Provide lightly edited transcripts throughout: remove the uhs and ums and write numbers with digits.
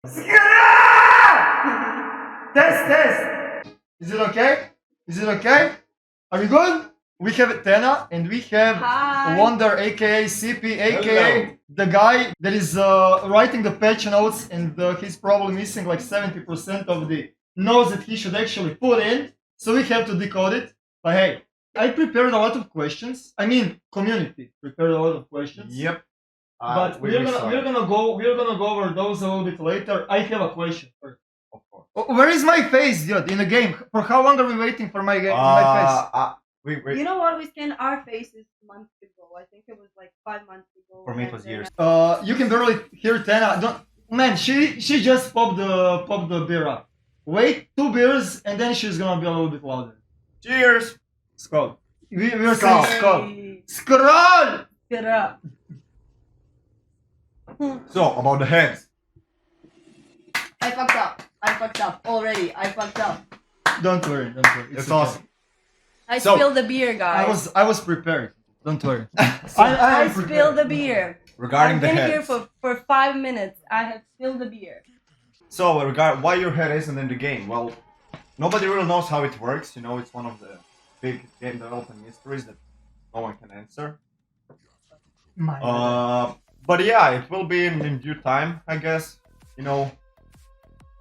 Test. Is it okay? Is it okay? Are you good? We have Tena and we have Wonder, aka Sippy, aka the guy that is writing the patch notes, and he's probably missing like 70% of the notes that he should actually put in. So we have to decode it. But hey, I prepared a lot of questions. I mean, community prepared a lot of questions. Yep. But we're gonna go over those a little bit later. I have a question first. Of course. Where is my face, dude, in the game? For how long are we waiting for my face? You know what? We scanned our faces months ago. I think it was like 5 months ago. For me, it was years. You can barely hear Tena. Man, she just popped the beer up. Wait 2 beers and then she's gonna be a little bit louder. Cheers! Skull. We're saying skull. Scroll! Get up. So, about the heads. I fucked up already. I fucked up. Don't worry. It's awesome. I spilled the beer, guys. I was prepared. Don't worry. I spilled the beer. Regarding the I've heads. been here for 5 minutes. I have spilled the beer. So, why your head isn't in the game? Well, nobody really knows how it works. You know, it's one of the big game development mysteries that no one can answer. But yeah, it will be in due time, I guess. You know,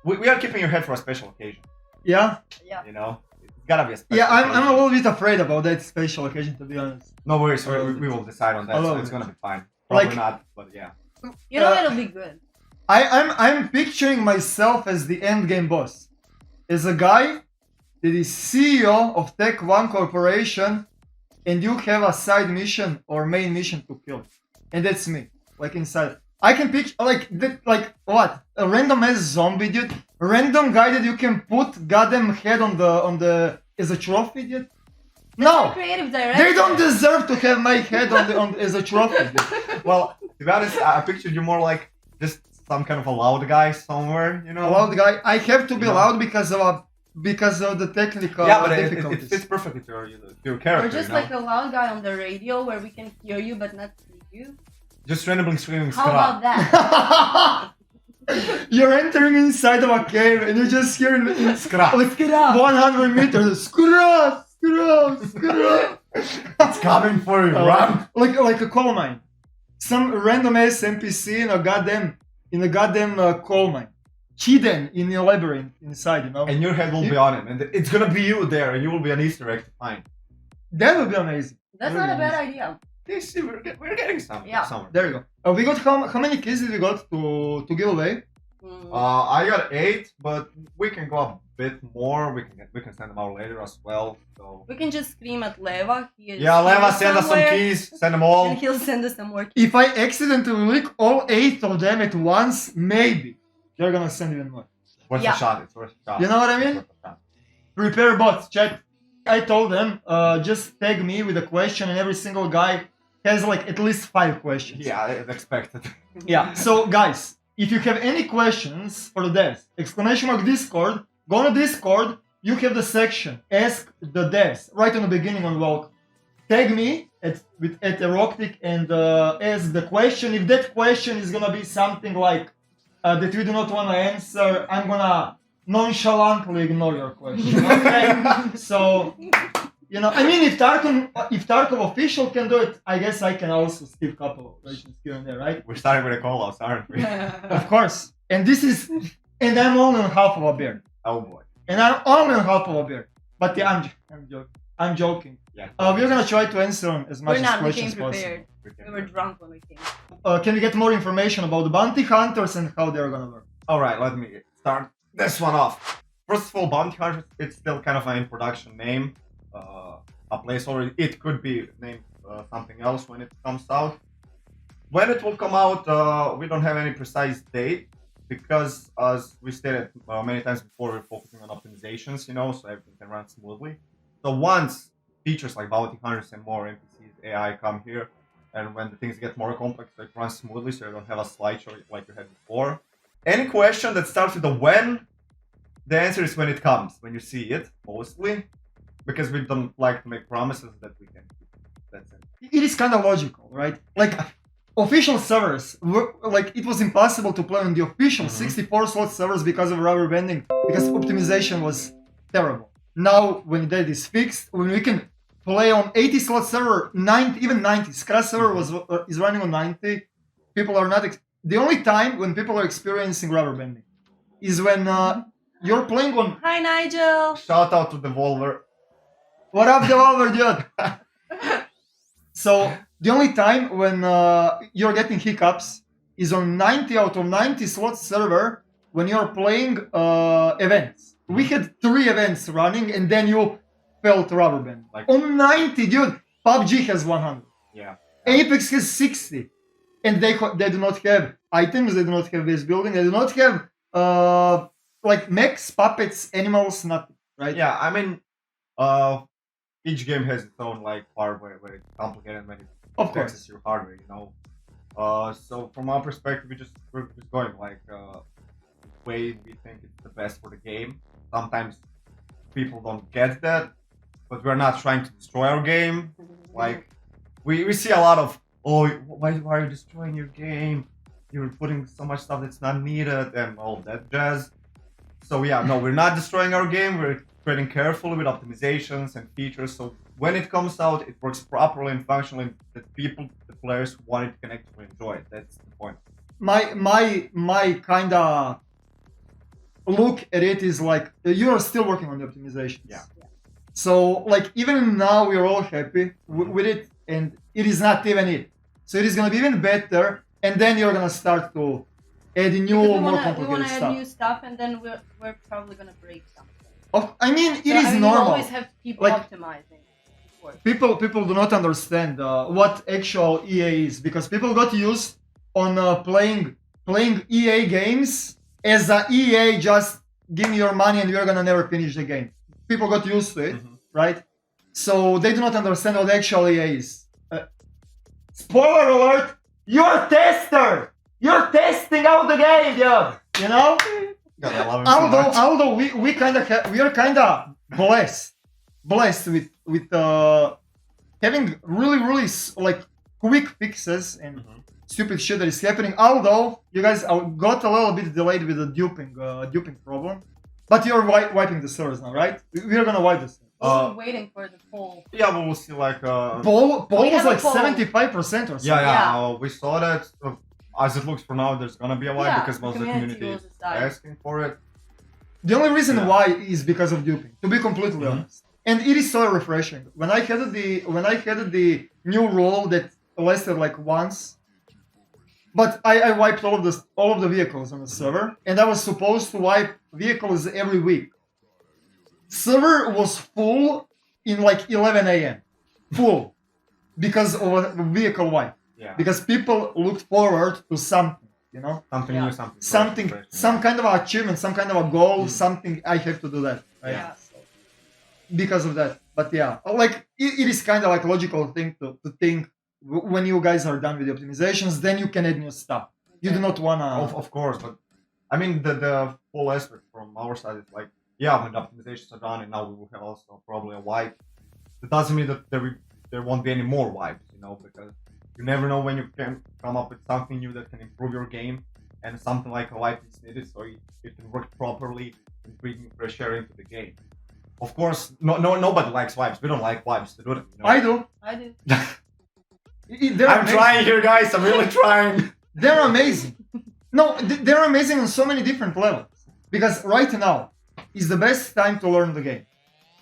we are keeping your head for a special occasion. Yeah? Yeah. You know, it's gotta be a special Yeah, occasion. I'm a little bit afraid about that special occasion, to be honest. No worries, we will decide on that, so it's gonna be fine. Probably not, but yeah. You know it'll be good. I'm picturing myself as the end game boss. As a guy that is CEO of Tech One Corporation, and you have a side mission or main mission to kill. And that's me. Like inside. I can picture like what? A random ass zombie, dude. Random guy that you can put goddamn head on the as a trophy, dude. No! Creative director. They don't deserve to have my head on as a trophy, dude. Well, to be honest, I pictured you more like just some kind of a loud guy somewhere, you know? A loud guy. I have to be loud because of the technical difficulties. It fits perfectly to your character. Or just like a loud guy on the radio where we can hear you but not see you. Just randomly screaming How about that? You're entering inside of a cave and you just hear Skra. like 100 meters. Skra, skra, skra. It's coming for you, run! Like a coal mine. Some random ass NPC in a goddamn coal mine. Hidden in a labyrinth inside, you know? And your head will be on him, and it's gonna be you there, and you will be an Easter egg to find. That would be amazing. That's not a bad idea. You see, we're getting somewhere. There you go. We got how many keys did we got to give away? I got 8, but we can go a bit more. We can send them out later as well. So We can just scream at Leva. Leva, send us some keys. Send them all. And he'll send us some more keys. If I accidentally leak all 8 of them at once, maybe they're gonna send even more. Worth a shot. It's worth a shot. You know what I mean? Prepare bots, chat. I told them, just tag me with a question, and every single guy has like at least 5 questions. Yeah, it's expected. Yeah. So guys, if you have any questions for the devs, !Discord, go on Discord. You have the section Ask the Devs right in the beginning on welcome. Tag me at Eroktic and ask the question. If that question is gonna be something like that we do not want to answer, I'm gonna nonchalantly ignore your question. Okay? So, you know, I mean, if Tarkov official can do it, I guess I can also steal a couple of questions here and there, right? We're starting with a call-outs, aren't we? Of course. And I'm only on half of a beer. Oh boy. And I'm only on half of a beer. But yeah, I'm joking. Yeah. We're gonna try to answer as much as questions we came possible. prepared. We were drunk when we came. Can we get more information about the bounty hunters and how they're gonna work? Alright, let me start this one off. First of all, bounty hunters, it's still kind of an introduction name. A placeholder. It could be named something else when it comes out. When it will come out, we don't have any precise date because, as we stated many times before, we're focusing on optimizations, you know, so everything can run smoothly. So once features like bounty hunters and more NPCs, AI come here, and when the things get more complex, it runs smoothly, so you don't have a slideshow like you had before. Any question that starts with a when, the answer is when it comes, when you see it, mostly. Because we don't like to make promises that we can keep. That's it. It is kind of logical, right? Like, official servers were like it was impossible to play on the official 64 slot servers because of rubber banding, because optimization was terrible. Now when that is fixed, when we can play on 80 slot server, 90, even 90, Scratch server is running on 90. People are not. The only time when people are experiencing rubber banding is when you're playing on. Hi, Nigel. Shout out to Devolver. What up, Devolver, dude? So the only time when you're getting hiccups is on 90 out of 90 slot server when you're playing events. We had 3 events running and then you felt rubber band. Like- on 90, dude, PUBG has 100. Yeah. Apex has 60. And they do not have items, they do not have base building, they do not have like mechs, puppets, animals, nothing, right? Yeah, I mean, each game has its own like part where it's complicated when it Of course. affects your hardware, you know. So from our perspective, we're just going like the way we think it's the best for the game. Sometimes people don't get that, but we're not trying to destroy our game. Like we see a lot of, oh, why are you destroying your game? You're putting so much stuff that's not needed and all that jazz. So yeah, no, we're not destroying our game. We're treading carefully with optimizations and features. So when it comes out, it works properly and functionally. That people, the players who want it to connect to enjoy it. That's the point. My kind of look at it is like you are still working on the optimizations. Yeah. So like even now we're all happy with it, and it is not even it. So it is gonna be even better, and then you're gonna start to add new, Because we more wanna complicated add stuff. new stuff, and then we're probably gonna break something. I mean, it So, is I mean, normal. You always have people Like- optimizing. Of course. People do not understand what actual EA is, because people got used on playing EA games as a EA just give me your money and you're gonna never finish the game. People got used to it, right? So they do not understand what actual EA is. Spoiler alert! You're a tester. You're testing out the game, dude. You know? God, I love him so much. Although we are kind of blessed with having really like quick fixes and stupid shit that is happening. Although you guys got a little bit delayed with the duping problem, but you're wiping the servers now, right? We're gonna wipe the servers. We're waiting for the poll. Yeah, but we'll see like Poll We was have a like poll. 75% or something. yeah, we saw that. As it looks for now, there's gonna be a wipe Yeah, because most of the community rules is aside. asking for it. The only reason Yeah. why is because of duping, to be completely honest. And it is so refreshing. When I had the new rule that lasted like once, but I wiped all of the vehicles on the server, and I was supposed to wipe vehicles every week. Server was full in like 11 a.m. Full. Because of a vehicle wipe. Yeah, Because people looked forward to something, you know? something Yeah. new, something fresh, Some kind of achievement, some kind of a goal, something I have to do that. Right? Yeah. Because of that. But yeah, like it is kind of like a logical thing to think when you guys are done with the optimizations, then you can add new stuff. You do not wanna. Of course, but I mean the whole aspect from our side is like, yeah, when the optimizations are done and now we will have also probably a wipe. It doesn't mean that there won't be any more wipes, you know, because you never know when you can come up with something new that can improve your game, and something like a wipe is needed so it can work properly and bring fresh air into the game. Of course, nobody likes wipes. We don't like wipes to do it. You know? I do. I did. They're I'm amazing. trying here, guys. I'm really trying. They're amazing. No, they're amazing on so many different levels. Because right now is the best time to learn the game.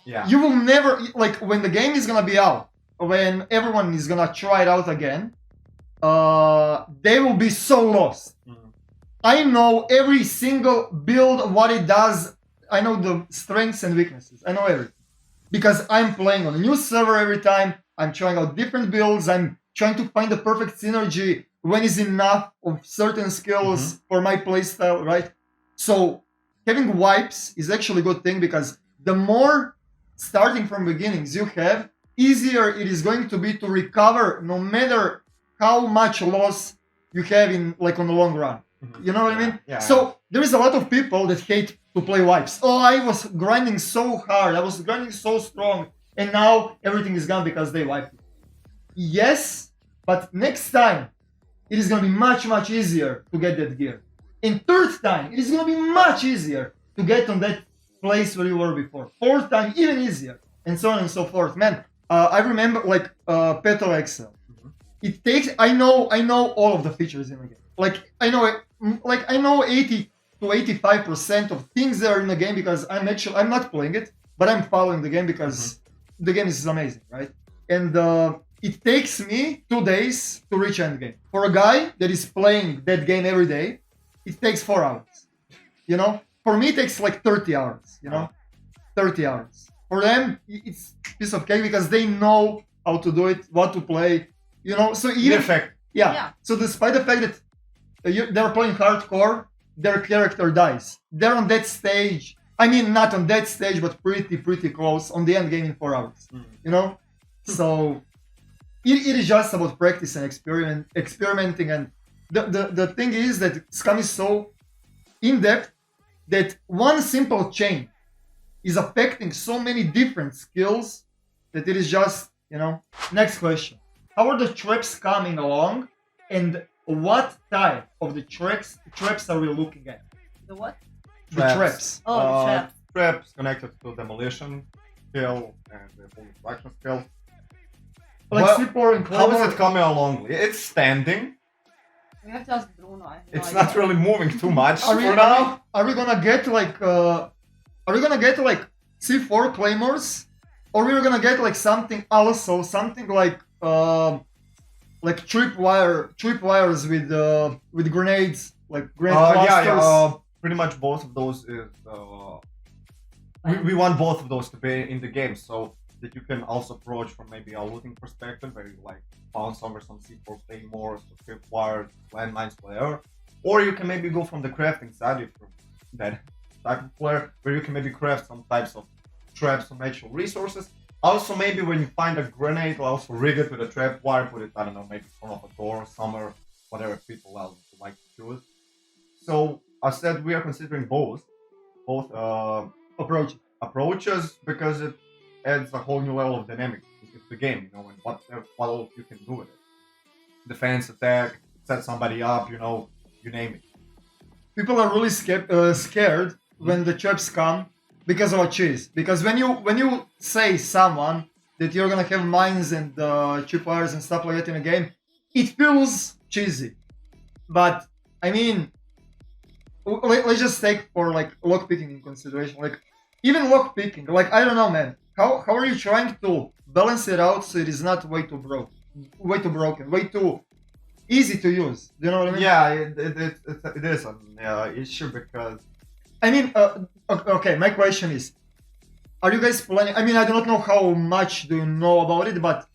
Yeah. You will never, like, when the game is gonna be out, when everyone is gonna try it out again, they will be so lost. I know every single build, what it does. I know the strengths and weaknesses. I know everything. Because I'm playing on a new server every time. I'm trying out different builds. I'm trying to find the perfect synergy when is enough of certain skills for my playstyle, right? So having wipes is actually a good thing, because the more starting from beginnings you have, easier it is going to be to recover no matter how much loss you have in like on the long run. You know what I mean? Yeah. So there is a lot of people that hate to play wipes. Oh, I was grinding so hard, I was grinding so strong, and now everything is gone because they wiped it. Yes, but next time it is gonna be much easier to get that gear. And third time, it is gonna be much easier to get on that place where you were before. Fourth time, even easier, and so on and so forth. Man, I remember like Petal Excel. It takes. I know all of the features in the game. Like I know 80 to 85% of things that are in the game because I'm not playing it, but I'm following the game because the game is amazing, right? And it takes me 2 days to reach end game. For a guy that is playing that game every day, it takes 4 hours. You know, for me it takes like 30 hours. You know, 30 hours. For them, it's piece of cake because they know how to do it, what to play. You know, so even Yeah. So despite the fact that they're playing hardcore, their character dies. They're on that stage. I mean, not on that stage, but pretty close on the end game in 4 hours. You know, so it is just about practice and experimenting. And the thing is that SCUM is so in depth that one simple chain is affecting so many different skills that it is just, you know. Next question. How are the traps coming along, and what type of the traps are we looking at? The what? The traps. Oh, the trap. Traps connected to demolition skill and the full destruction skill. Like Well, Seaport and How is Claymore. it coming along? It's standing. We have to ask Bruno. I have no It's idea. not really moving too much Are we, for now. are we gonna get like C4 claymores, or we're gonna get like something like tripwires with grenades, like grenade clusters? Pretty much both of those is. We want both of those to be in the game, so that you can also approach from maybe a looting perspective, where you like bounce over some C4 claymores, tripwires, landmines, whatever. Or you can maybe go from the crafting side if you're that type of player, where you can maybe craft some types of traps from actual resources. Also, maybe when you find a grenade, also rig it with a trap wire, put it, I don't know, maybe in front of a door somewhere, whatever people else would like to choose. So, I said we are considering both approaches because it adds a whole new level of dynamics to the game, you know, and what else you can do with it. Defense, attack, set somebody up, you know, you name it. People are really scared when the traps come because of a cheese. Because when you say someone that you're gonna have mines and tripwires and stuff like that in a game, it feels cheesy. But I mean, let's just take for like lockpicking in consideration. Like even lockpicking, like I don't know, man. How are you trying to balance it out so it is not way too broken, way too easy to use? Do you know what I mean? Yeah, it is an issue because I mean, okay. My question is, are you guys planning? I mean, I do not know how much do you know about it, but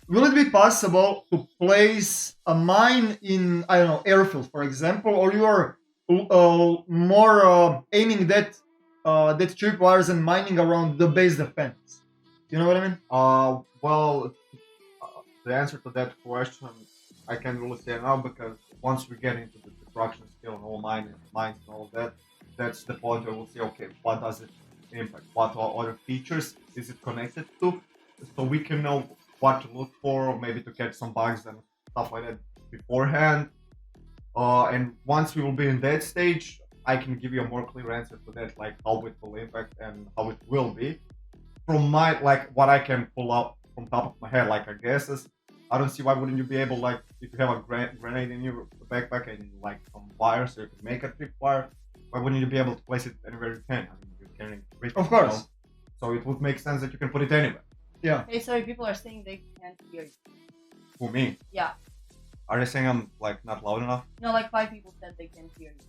will it be possible to place a mine in, I don't know, airfield, for example, or you are more aiming that tripwires and mining around the base defense? You know what I mean? well, the answer to that question I can't really say now because once we get into the destruction skill and all mines and all that, that's the point where we'll say, okay, what does it impact? What are other features is it connected to? So we can know what to look for, or maybe to catch some bugs and stuff like that beforehand. And once we will be in that stage, I can give you a more clear answer to that, like how it will impact and how it will be. From my, like, what I can pull up from top of my head, like I guesses, I don't see why wouldn't you be able, like, if you have a grenade in your backpack and like some wire, so you can make a tripwire, why wouldn't you be able to place it anywhere you can? I mean, you're carrying it, Of course. you know? So it would make sense that you can put it anywhere. Yeah. Hey, sorry, people are saying they can't hear you. For me, Yeah. are they saying I'm like not loud enough? No, like 5 people said they can't hear you.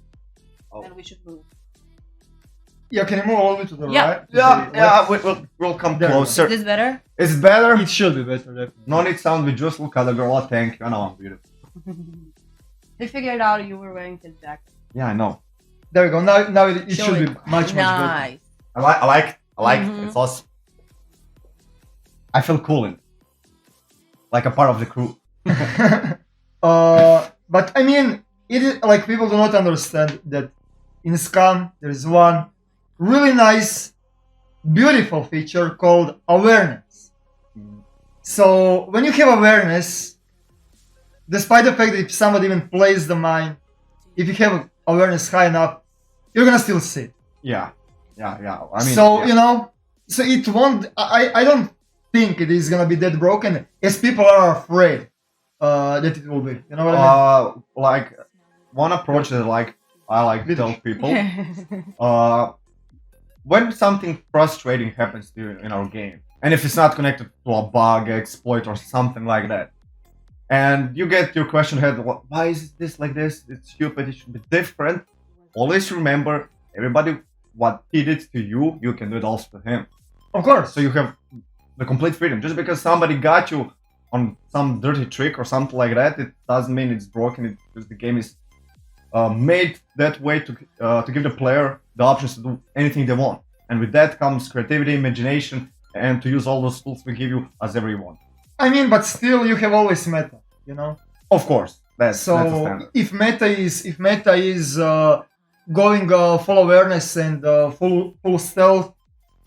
Oh. And we should move. Yeah, can you move all the way to the Yeah. right? To the left? We'll come There we go. closer. Is this better? It's better. It should be better, definitely. No need sound, we just look at the girl. Thank you. I know I'm beautiful. They figured out you were wearing his jacket. Yeah, I know. There we go. Now it Show should it. be much better. Nice. I like it. Mhm. It's awesome. I feel cool in it. Like a part of the crew. But I mean, it is like people do not understand that in SCUM there is one really nice, beautiful feature called awareness. So when you have awareness, despite the fact that if somebody even plays the mine, if you have awareness high enough, you're gonna still see it. Yeah. I mean, So yeah. you know, so it won't. I don't think it is gonna be that broken as people are afraid that it will be. You know what I mean? Like one approach that I like to tell people, when something frustrating happens to you in our game, and if it's not connected to a bug, exploit, or something like that, and you get your question head, why is this like this? It's stupid. It should be different. Always remember, everybody, what he did to you, you can do it also to him. Of course. So you have the complete freedom. Just because somebody got you on some dirty trick or something like that, it doesn't mean it's broken. It's because the game is made that way to give the player the options to do anything they want. And with that comes creativity, imagination, and to use all those tools we give you as ever you want. I mean, but still, you have always meta. You know. Of course, that's a standard. If meta is going full awareness and full stealth,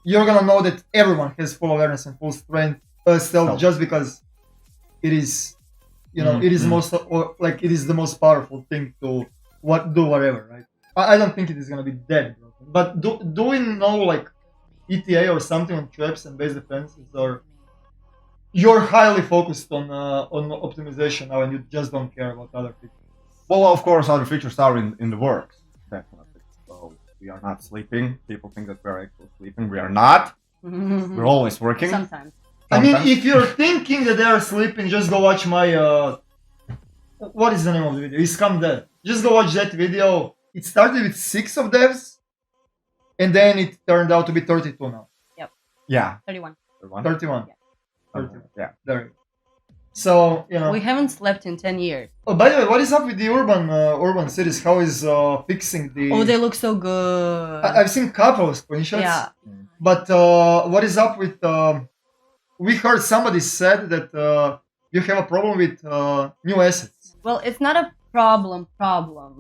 you're gonna know that everyone has full awareness and full strength stealth just because it is, you know, it is it is the most powerful thing to do whatever, right? I don't think it is gonna be that broken. But do we know like ETA or something on traps and base defenses, or you're highly focused on optimization now and you just don't care about other features? Well, of course, other features are in the works, definitely. So we are not sleeping. People think that we're actually sleeping. We are not. We're always working. Sometimes. I mean, if you're thinking that they are sleeping, just go watch my what is the name of the video? It's SCUM Dev. Just go watch that video. It started with 6 of devs, and then it turned out to be 32 now. Yeah. 31. 31. Yeah. 31. Yeah. There you go. So, you know. We haven't slept in 10 years. Oh, by the way, what is up with the urban cities? How is fixing the... Oh, they look so good. I've seen couple of screenshots. Yeah. But what is up with... we heard somebody said that you have a problem with new assets. Well, it's not a problem.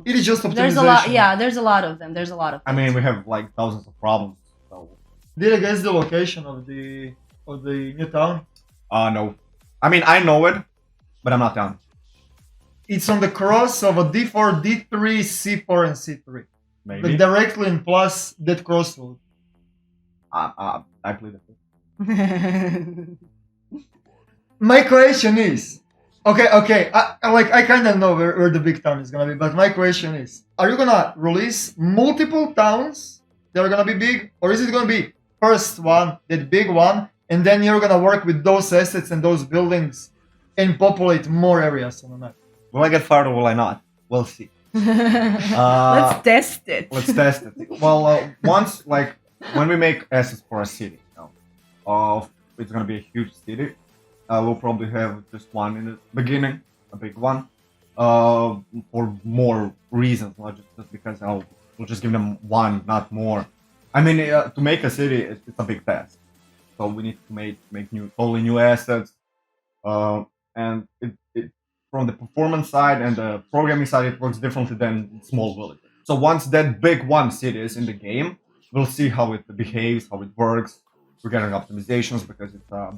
It is just optimization. There's a lot. Yeah, there's a lot of them. There's a lot of them. I mean, we have like thousands of problems. So. Did I guess the location of the new town? No. I mean, I know it, but I'm not down. It's on the cross of a D4, D3, C4, and C3. Maybe. Like directly in plus that crossroad. I played it. My question is, okay, I kind of know where the big town is gonna be, but my question is, are you gonna release multiple towns that are gonna be big, or is it gonna be first one, that big one, and then you're gonna work with those assets and those buildings and populate more areas on the map? Will I get farther? Will I not? We'll see. Let's test it. Let's test it. Well, once when we make assets for a city, it's gonna be a huge city. We'll probably have just one in the beginning, a big one, for more reasons, not just because we'll just give them one, not more. I mean, to make a city, it's a big task. So we need to make totally new assets, and it from the performance side and the programming side, it works differently than small villages. So once that big one city is in the game, we'll see how it behaves, how it works. We're getting optimizations because it's a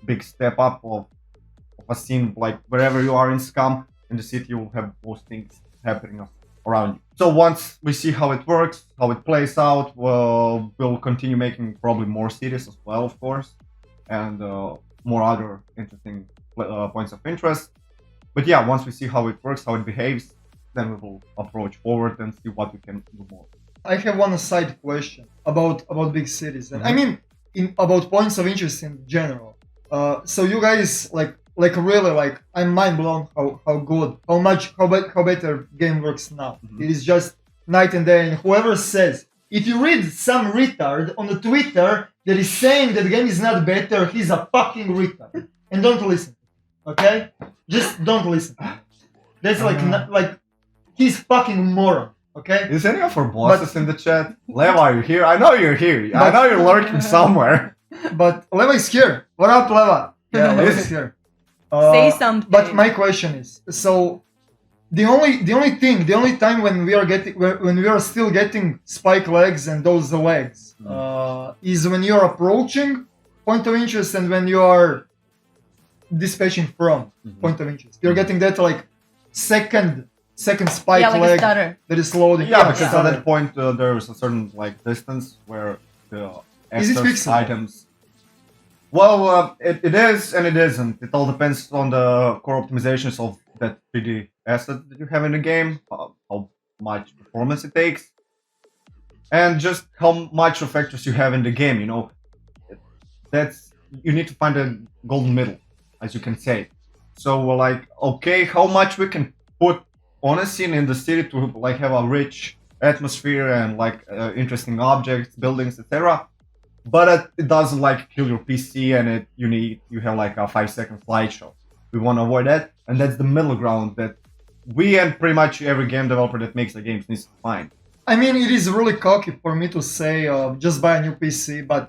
big step up of a scene. Like wherever you are in SCUM, in the city, you will have most things happening around you. So once we see how it works, how it plays out, we'll continue making probably more cities as well, of course, and more other interesting points of interest. But yeah, once we see how it works, how it behaves, then we will approach forward and see what we can do more. I have one side question about big cities, and I mean about points of interest in general. So you guys like really like I'm mind blown how good, how better game works now. It is just night and day. And whoever says, if you read some retard on the Twitter that is saying that the game is not better, he's a fucking retard. And don't listen, okay? Just don't listen. That's like he's fucking moron. Okay. Is any of our bosses in the chat? Lev, are you here? I know you're here. I know you're lurking somewhere. But Leva is here. What up, Leva? Yeah, Leva is here. Say something. But my question is, so the only time when we are still getting spike legs and those legs is when you're approaching point of interest and when you are dispatching from point of interest. You're getting that like second spike Yeah, like a leg stutter. that is loading. Yeah, because at stutter. that point there is a certain like distance where the Is it extras fixable? items. Well, it is and it isn't. It all depends on the core optimizations of that 3D asset that you have in the game, how much performance it takes, and just how much effectors you have in the game. You know, that's you need to find a golden middle, as you can say. So like, okay, how much we can put on a scene in the city to like have a rich atmosphere and like interesting objects, buildings, etc. But it doesn't like kill your PC and you have like a 5-second slideshow. We want to avoid that, and that's the middle ground that we and pretty much every game developer that makes the games needs to find. I mean, it is really cocky for me to say just buy a new PC, but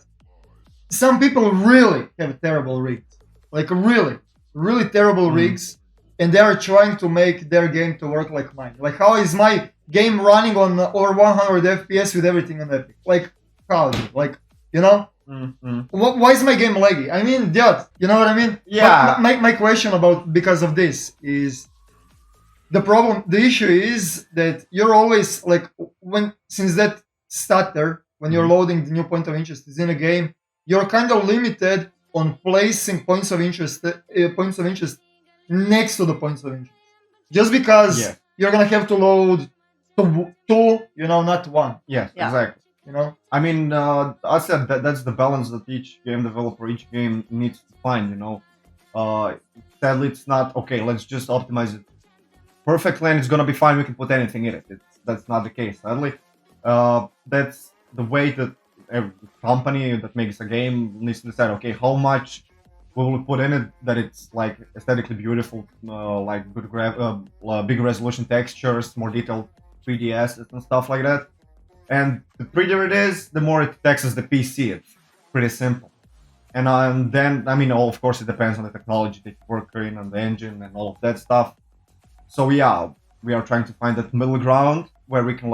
some people really have terrible rigs, like really terrible rigs, and they are trying to make their game to work like mine. Like, how is my game running on over 100 FPS with everything on Epic? Like, how? Like, you know? Why is my game laggy? I mean, dude, you know what I mean? Yeah. But my question about because of this is the issue is that you're always like since that stutter when you're loading the new point of interest is in a game, you're kind of limited on placing points of interest next to the points of interest. Just because you're gonna have to load two, you know, not one. Yes, Yeah. exactly. You know? I mean, I said that's the balance that each game developer, each game needs to find. You know, sadly, it's not okay. Let's just optimize it perfectly, and it's gonna be fine. We can put anything in it. That's not the case. Sadly, that's the way that every company that makes a game needs to decide. Okay, how much we will put in it that it's like aesthetically beautiful, like good big resolution textures, more detailed 3D assets and stuff like that. And the prettier it is, the more it taxes the PC. It's pretty simple. And then, I mean, of course, it depends on the technology that you work in and the engine and all of that stuff. So yeah, we are trying to find that middle ground where we can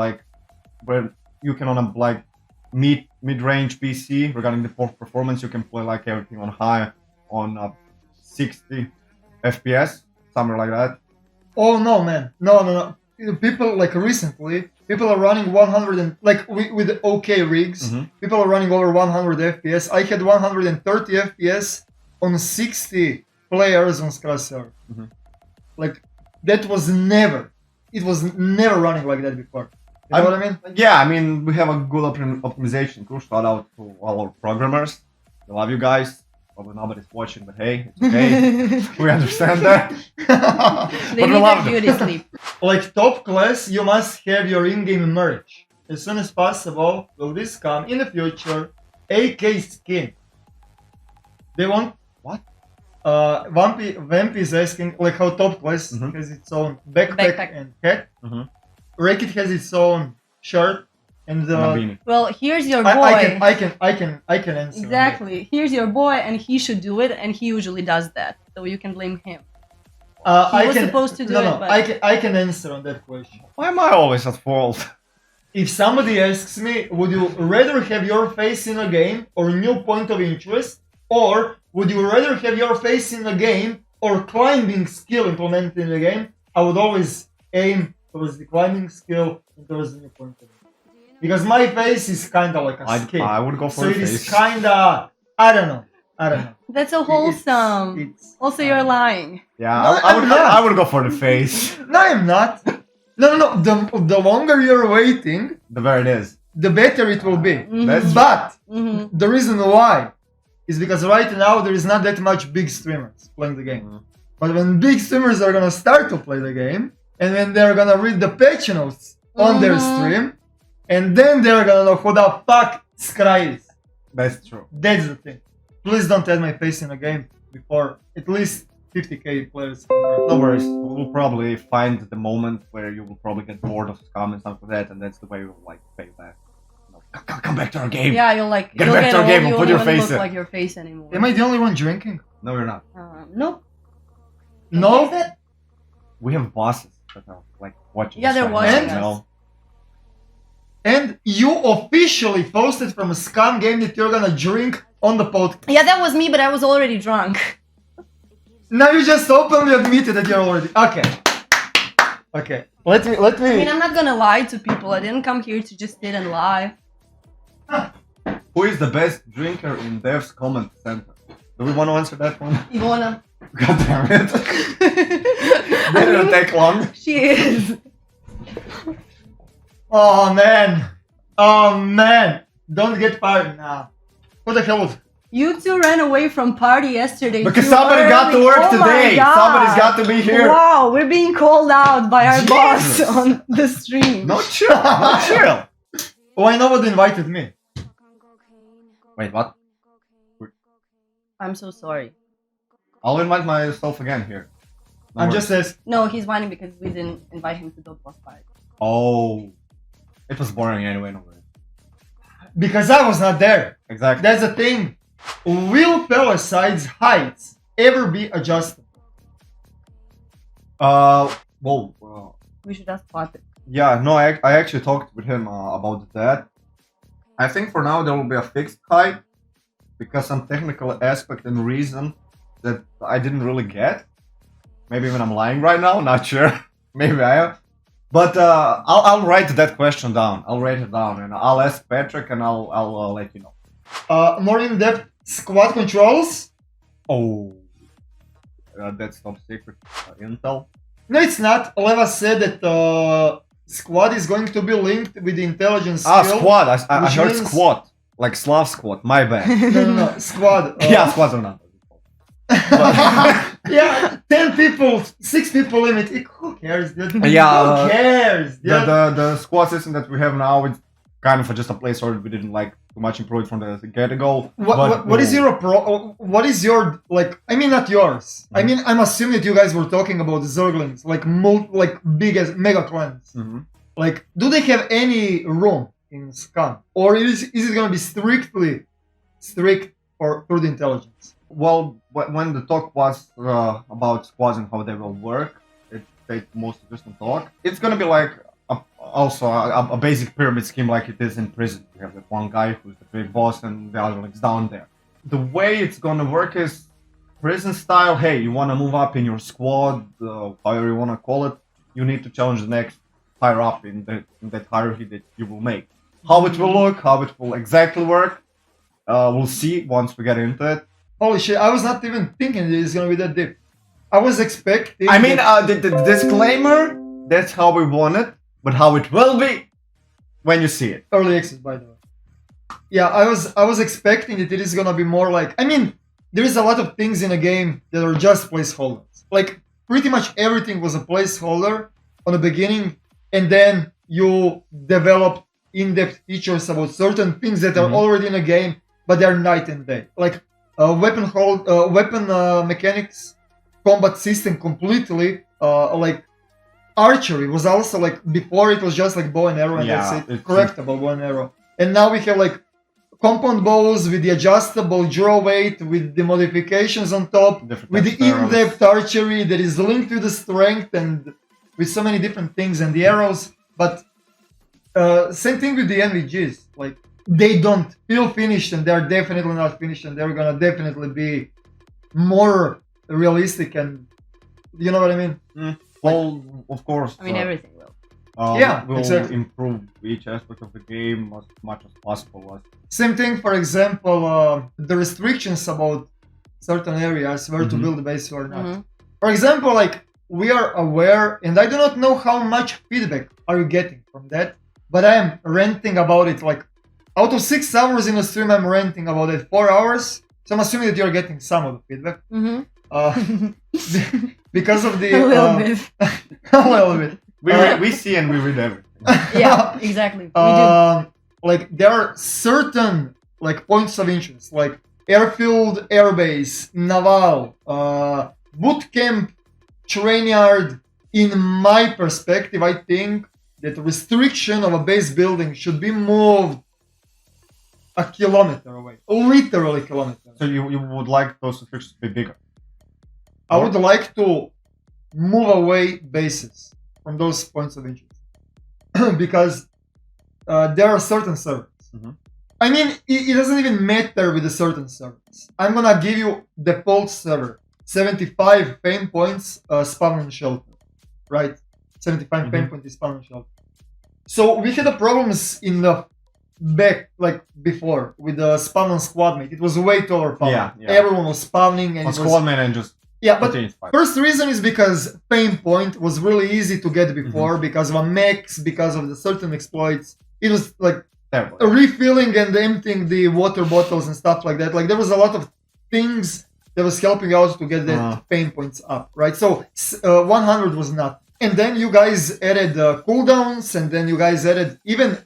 where you can on a like mid-range PC regarding the performance, you can play like everything on high on 60 FPS, somewhere like that. Oh no, man, no. People like recently, people are running 100 and like with okay rigs. People are running over 100 FPS. I had 130 FPS on 60 players on Scratch server. Like that was never. It was never running like that before. You know what I mean? Yeah, I mean we have a good optimization. Cool, shout out to all our programmers. We love you guys. Probably nobody's watching, but hey, it's okay. We understand that. They But we need love their them. beauty sleep. Like top class, you must have your in-game merch. As soon as possible, will this come in the future? AK skin. They want What? Vamp is asking like how top class has its own backpack and hat. Racket has its own shirt and Nabini. Well, here's your boy. I can answer. on that. Exactly. Here's your boy, and he should do it, and he usually does that. So you can blame him. He was supposed to do it, but I can answer on that question. Why am I always at fault? If somebody asks me, would you rather have your face in a game or new point of interest, or would you rather have your face in a game or climbing skill implemented in the game, I would always aim towards the climbing skill and towards the new point of interest. Because my face is kind of like a skill. I would go for So a it is face. kind of, I don't know. that's so wholesome. Also, you're lying. Yeah, No, I'm not. I would go for the face. No, I'm not. No. The longer you're waiting, The better it is. the better it will be. That's But the reason why is because right now there is not that much big streamers playing the game. But when big streamers are gonna start to play the game, and when they're gonna read the patch notes on their stream, and then they're gonna know who the fuck Scry is. That's true. That's the thing. Please don't add my face in a game before at least 50k players. No worries. We'll probably find the moment where you will probably get bored of SCUM and stuff like that, and that's the way we'll like pay back. Come back to our game. Yeah, you'll like. Get you'll back to our old, game and you put won't your even face look in. like your face anymore. Am I the only one drinking? No, you're not. Nope. No. We have bosses that are like watching. Yeah, us they're right watching now, you us. know? And you officially posted from a SCUM game that you're gonna drink on the podcast. Yeah, that was me, but I was already drunk. Now you just openly admitted that you're already okay. Okay. Let me. I mean, I'm not gonna lie to people. I didn't come here to just sit and lie. Who is the best drinker in Dev's comment center? Do we want to answer that one? Ivona. God damn it. Didn't take long. She is. Oh man. Oh man. Don't get fired now. What the hell was? You two ran away from party yesterday. Because too somebody got to early. work Oh my today. God. Somebody's got to be here. Wow, we're being called out by our boss Jesus. on the stream. No chill. No chill. Oh, I know what invited me. Wait, what? I'm so sorry. I'll invite myself again here. No I'm worries. just says. No, he's whining because we didn't invite him to the boss fight. Oh. It was boring anyway, no worries. Because I was not there. Exactly. That's the thing. Will Parasite's heights ever be adjusted? Whoa. We should ask Patrick. Yeah, no, I actually talked with him about that. I think for now there will be a fixed height because some technical aspect and reason that I didn't really get. Maybe even I'm lying right now, not sure. Maybe I am. But I'll write that question down. I'll write it down and I'll ask Patrick and I'll let you know. More in-depth squad controls? Oh, that's top secret intel. No, it's not. Leva said that squad is going to be linked with the intelligence skill. Squad. I which heard means- squad. Like Slav squad. My bad. No. Squad. Yeah, squads are not. Yeah, 10 people, 6 people limit. Who cares, dude? Yeah, Who cares, dude? The squad system that we have now, it's kind of just a placeholder. We didn't like too much improve it from the get-go. What is your what is your, like, I mean not yours. I mean, I'm assuming that you guys were talking about the Zerglings, like big as mega clans. Mm-hmm. Like, do they have any room in SCUM? Or is it gonna be strict for through the intelligence? Well, when the talk was about squads and how they will work, it made most interesting talk. It's gonna be like also a basic pyramid scheme like it is in prison. You have that one guy who's the big boss and the other one's down there. The way it's gonna work is prison style. Hey, you wanna move up in your squad, however you wanna call it, you need to challenge the next higher up in that hierarchy that you will make. How it will look, how it will exactly work, we'll see once we get into it. Holy shit, I was not even thinking that it's gonna be that deep. I was expecting... I mean, the disclaimer, that's how we want it, but how it will be when you see it. Early access, by the way. Yeah, I was expecting that it is gonna be more like... I mean, there is a lot of things in a game that are just placeholders. Like, pretty much everything was a placeholder on the beginning, and then you develop in-depth features about certain things that are already in a game, but they're night and day. Like, weapon mechanics, combat system completely, like archery was also like, before it was just like bow and arrow and that's it, correctable bow and arrow. And now we have like compound bows with the adjustable draw weight, with the modifications on top, with the in-depth archery that is linked to the strength and with so many different things and the arrows. But same thing with the NVGs, like they don't feel finished and they're definitely not finished and they're gonna definitely be more realistic and you know what I mean? Well, of course. I mean, everything will. We'll exactly. improve each aspect of the game as much as possible. Same thing, for example, the restrictions about certain areas where to build a base or not. For example, like we are aware, and I do not know how much feedback are you getting from that, but I am ranting about it. Like out of 6 hours in a stream, I'm ranting about it 4 hours. So I'm assuming that you're getting some of the feedback. Because of the a little bit. a little bit. We see and we read everything. Yeah, exactly. We do. Like there are certain like points of interest, like airfield, airbase, naval, boot camp, train yard. In my perspective, I think that restriction of a base building should be moved a kilometer away, literally a kilometer. So you would like those restrictions to be bigger? I would like to move away bases from those points of interest because there are certain servers. I mean, it doesn't even matter with the certain servers. I'm gonna give you default server, 75 pain points, spawn and shelter, right? 75 pain point is spawn on shelter. So we had the problems in the back, like before, with the spawn on squad mate. It was way too overpowered. Yeah. Everyone was spawning and On squad man and just yeah, but continue to fight. first reason is because pain point was really easy to get before because of a mechs, because of the certain exploits. It was like Terrible. refilling and emptying the water bottles and stuff like that. Like there was a lot of things that was helping out to get the pain points up, right? So 100 was not. And then you guys added cooldowns, and then you guys added even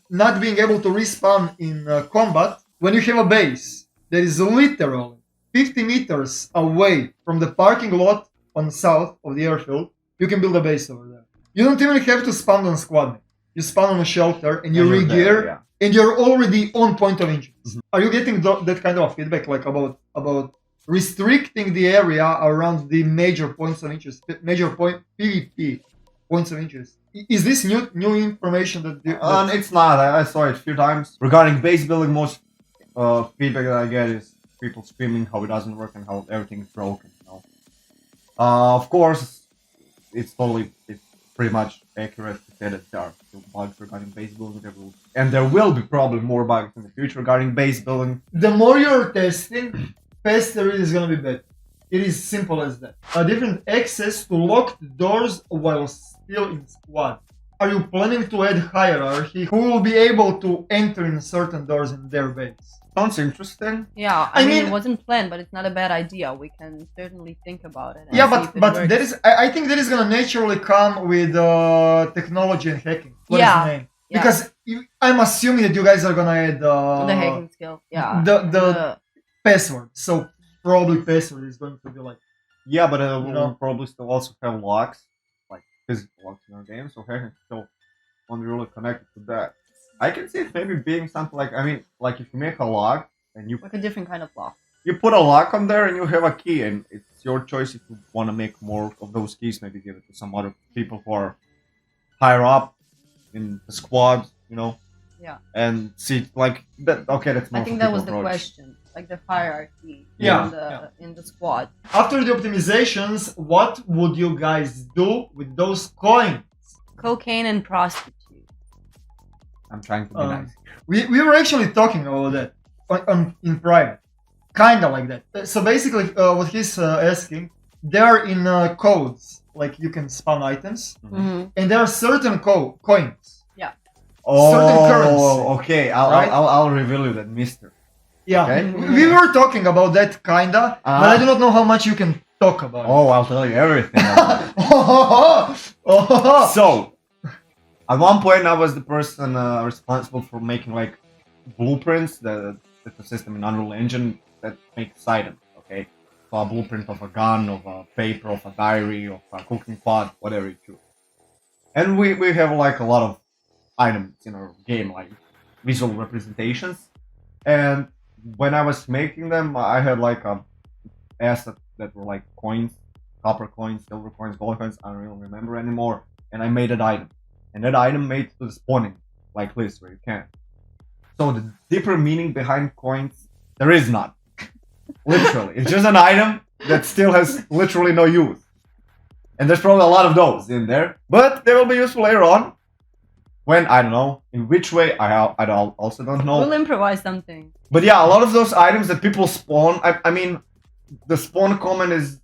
not being able to respawn in combat when you have a base that is literally 50 meters away from the parking lot on the south of the airfield. You can build a base over there. You don't even have to spawn on squad mate. You spawn on a shelter and you re-gear, and you're already on point of interest. Are you getting that kind of feedback, like about restricting the area around the major points of interest, major point PvP points of interest? Is this new information that? It's not. I saw it a few times. Regarding base building, most feedback that I get is people screaming how it doesn't work and how everything is broken. You know? Of course, it's pretty much accurate to say that there are still bugs regarding base building, and there will be probably more bugs in the future regarding base building. The more you're testing, faster it is gonna be better. It is simple as that. A different access to locked doors while still in squad. Are you planning to add hierarchy? Who will be able to enter in certain doors in their base? Sounds interesting. Yeah, I mean, it wasn't planned, but it's not a bad idea. We can certainly think about it. Yeah, but there is. I think that is gonna naturally come with technology and hacking. What is the name? Yeah. Because I'm assuming that you guys are gonna add the hacking skill. Yeah. The password. So probably password is going to be like. Yeah, but we'll probably still also have locks, like physical locks in our game. So hacking still won't be really connected to that. I can see it maybe being something like, I mean, like if you make a lock and you... Like a different kind of lock. You put a lock on there and you have a key, and it's your choice if you want to make more of those keys, maybe give it to some other people who are higher up in the squad, you know? Yeah. And see, like, that. Okay, that's more I think that was the question, like the hierarchy in the squad. After the optimizations, what would you guys do with those coins? Cocaine and prostitutes. I'm trying to be nice. We were actually talking about that in private, kind of like that. So basically, what he's asking, they are in codes, like you can spawn items, and there are certain coins. Yeah. Certain currency. Okay. I'll reveal you that, Mister. Yeah. Okay? We were talking about that kinda, but I do not know how much you can talk about. Oh, I'll tell you everything. So. At one point, I was the person responsible for making like blueprints. That's a system in Unreal Engine that makes items. Okay, so a blueprint of a gun, of a paper, of a diary, of a cooking pot, whatever you choose. And we have like a lot of items in our game, like visual representations. And when I was making them, I had like a asset that were like coins, copper coins, silver coins, gold coins. I don't really remember anymore. And I made an item. And that item made to the spawning, like this, where you can. So the deeper meaning behind coins, there is none. Literally. It's just an item that still has literally no use. And there's probably a lot of those in there. But they will be useful later on. When, I don't know, in which way, I also don't know. We'll improvise something. But yeah, a lot of those items that people spawn, I mean, the spawn command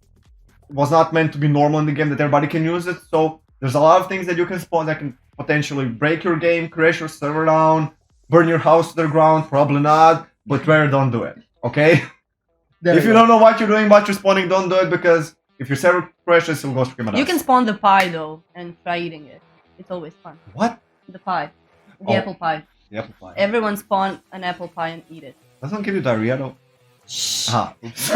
was not meant to be normal in the game, that everybody can use it, so there's a lot of things that you can spawn that can potentially break your game, crash your server down, burn your house to the ground, probably not, but rare, don't do it, okay? If you don't know what you're doing but you're spawning, don't do it, because if your server crashes, you'll go scream at us. You can spawn the pie though, and try eating it. It's always fun. What? The pie. The apple pie. The apple pie. Everyone spawn an apple pie and eat it. Doesn't give you diarrhea though? Shh. Oops.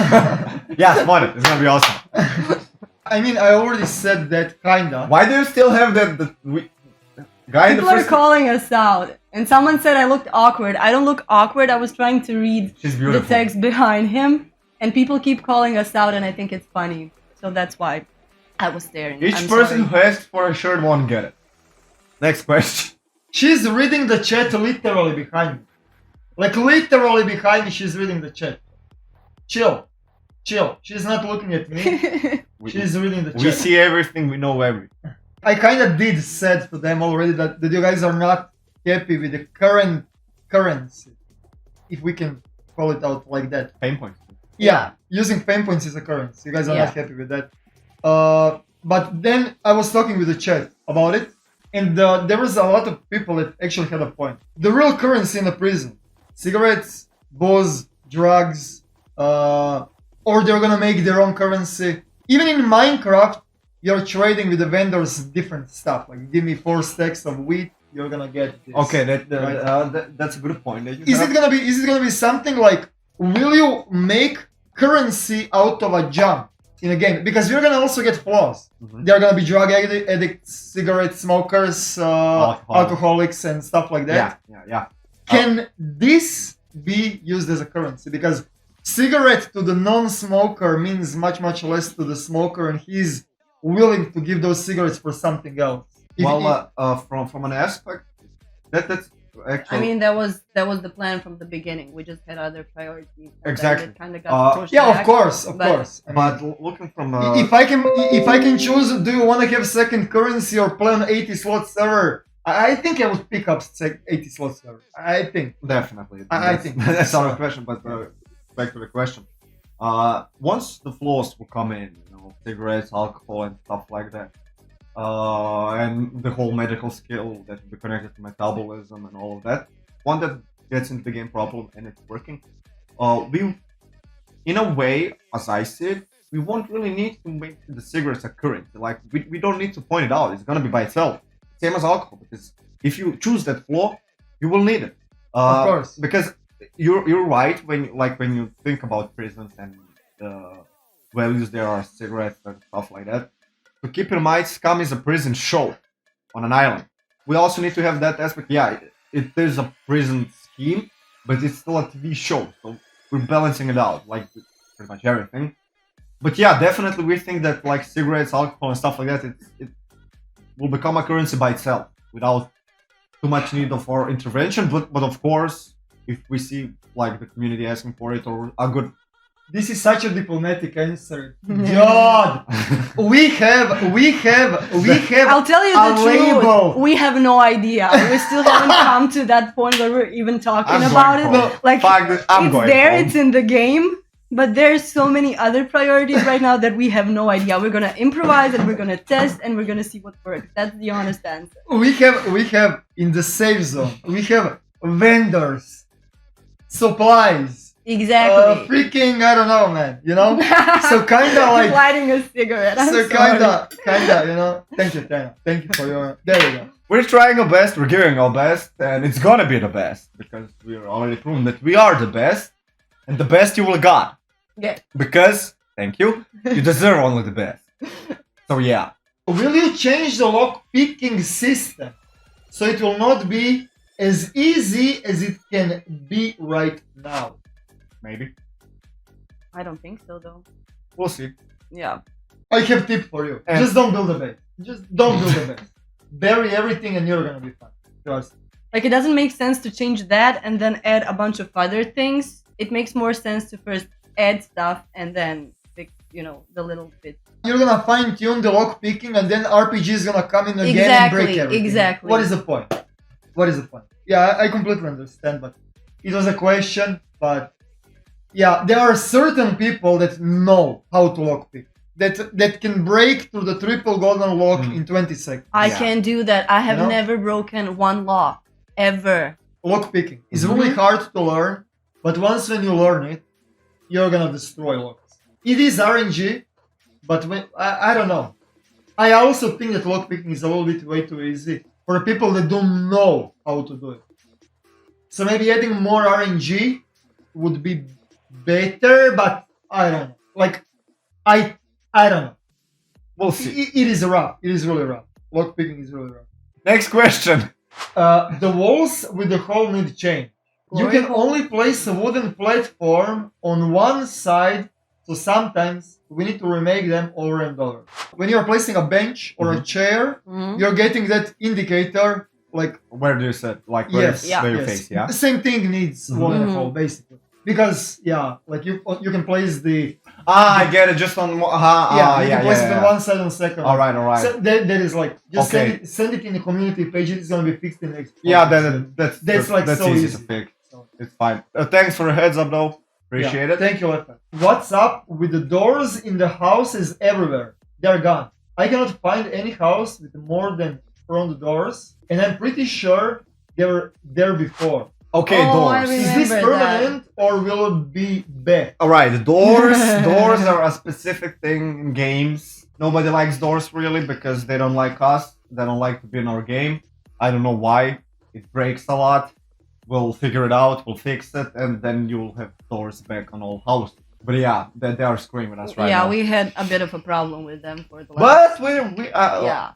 Yeah, spawn it, it's gonna be awesome. I mean, I already said that kinda. Why do you still have that guy? People are calling us out, and someone said I looked awkward. I don't look awkward. I was trying to read the text behind him, and people keep calling us out, and I think it's funny. So that's why I was staring. Each person who asks for a shirt won't get it. Next question. She's reading the chat literally behind me. Like literally behind me, she's reading the chat. Chill. She's not looking at me. She's reading the chat. We see everything, we know everything. I kind of did said to them already that you guys are not happy with the current currency, if we can call it out like that. Pain points. Yeah, using pain points as a currency. You guys are Yeah. not happy with that. But then I was talking with the chat about it, and there was a lot of people that actually had a point. The real currency in the prison: cigarettes, booze, drugs, or they're gonna make their own currency. Even in Minecraft, you're trading with the vendors different stuff. Like, give me 4 stacks of wheat, you're gonna get this. Okay, Right. that's a good point. Is it gonna be something like, will you make currency out of a jump in a game? Because you're gonna also get flaws. Mhm. They're gonna be drug addicts, cigarette smokers, alcoholics, and stuff like that. Yeah. Can this be used as a currency? Because cigarette to the non-smoker means much less to the smoker, and he's willing to give those cigarettes for something else. From an aspect, that's actually. I mean, that was the plan from the beginning. We just had other priorities. and then Exactly. It kind of got pushed Yeah, back, of course. I mean, but looking from if I can choose, do you want to have second currency or play on 80 slot server? I think I would pick up 80 slot server. I think. definitely, I think that's not a question. But back to the question. Once the flaws will come in, cigarettes, alcohol, and stuff like that, and the whole medical skill that will be connected to metabolism and all of that, one that gets into the game properly and it's working, we, in a way, as I see it, we won't really need to make the cigarettes a currency. Like, we don't need to point it out. It's gonna be by itself. Same as alcohol, because if you choose that flaw, you will need it. Of course. Because you're right when you think about prisons and values there are cigarettes and stuff like that. To keep in mind, SCUM is a prison show on an island. We also need to have that aspect. Yeah, it is a prison scheme, but it's still a TV show, so we're balancing it out, like pretty much everything. But yeah, definitely we think that like cigarettes, alcohol, and stuff like that, it will become a currency by itself without too much need of our intervention. But of course, if we see like the community asking for it or a good. This is such a diplomatic answer. God, we have. I'll tell you the a truth. label. We have no idea. We still haven't come to that point where we're even talking I'm about going it. home. Like, Fuck this, I'm it's going there, home. it's in the game, but there's so many other priorities right now that we have no idea. We're gonna improvise and we're gonna test and we're gonna see what works. That's the honest answer. We have in the safe zone. We have vendors, supplies. Exactly. Freaking, I don't know, man. So kinda like. lighting a cigarette. I'm So sorry. kinda. Thank you, Tena. Thank you for your. There you go. We're trying our best, we're giving our best, and it's gonna be the best because we're already proven that we are the best, and the best you will got. Yeah. Because, thank you, you deserve only the best. So yeah. Will you change the lock picking system so it will not be as easy as it can be right now? Maybe. I don't think so, though. We'll see. Yeah. I have a tip for you. And- Just don't build a base. Just don't build a base. Bury everything and you're gonna be fine. Trust. Like, it doesn't make sense to change that and then add a bunch of other things. It makes more sense to first add stuff and then fix, the little bits. You're gonna fine tune the lock picking and then RPG is gonna come in again and break everything. Exactly. What is the point? Yeah, I completely understand, but it was a question, but yeah, there are certain people that know how to lockpick. That can break through the triple golden lock in 20 seconds. I Yeah. can't do that. I have You know? never broken one lock. Ever. Lockpicking is really hard to learn, but once when you learn it, you're gonna destroy locks. It is RNG, but I don't know. I also think that lockpicking is a little bit way too easy for people that don't know how to do it. So maybe adding more RNG would be better, but I don't know. Like, I don't know. We'll see. It is rough. It is really rough. Lockpicking is really rough. Next question. The walls with the hole need change. You can only place a wooden platform on one side, so sometimes we need to remake them over and over. When you're placing a bench or a chair, you're getting that indicator, like, Where do you sit? Like yes, where you yes. face, yeah? The same thing needs wall and hole, basically. Because, yeah, like you can place the I get it. Just on. You can place it on one side and second. All right. So that is like just Okay. send it in the community page. It's gonna be fixed in the next. Yeah, podcast. That's like so easy easy. to fix. So- It's fine. Thanks for the heads up, though. Appreciate it. Thank you, Lefa. What's up with the doors in the houses everywhere? They're gone. I cannot find any house with more than front doors, and I'm pretty sure they were there before. Okay, Oh, I doors. Is this Remember that. permanent or will it be back? All right, the doors. Doors are a specific thing in games. Nobody likes doors really because they don't like us. They don't like to be in our game. I don't know why. It breaks a lot. We'll figure it out. We'll fix it, and then you'll have doors back on all houses. But yeah, they are screaming at us right yeah, now. we had a bit of a problem with them for the last. But we Yeah.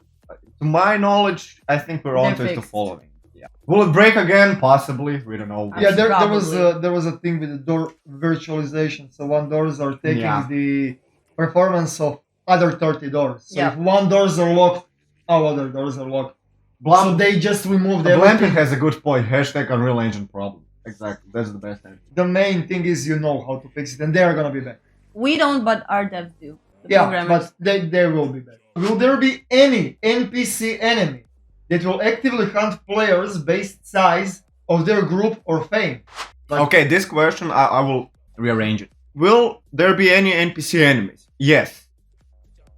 to my knowledge, I think we're They're on to the fixed. following. Yeah. Will it break again? Possibly. We don't know. Yeah, there was Probably. there was a thing with the door virtualization. So one doors are taking Yeah. the performance of other 30 doors. So Yeah. if one doors are locked, all other doors are locked. So Blum, they just removed Blamping everything. has a good point. Hashtag Unreal Engine problem. Exactly. That's the best answer. The main thing is you know how to fix it, and they are gonna be back. We don't, but our devs do. The Yeah, programmers. but they will be back. Will there be any NPC enemy that will actively hunt players based size of their group or fame? Okay, this question I will rearrange it. Will there be any NPC enemies? Yes.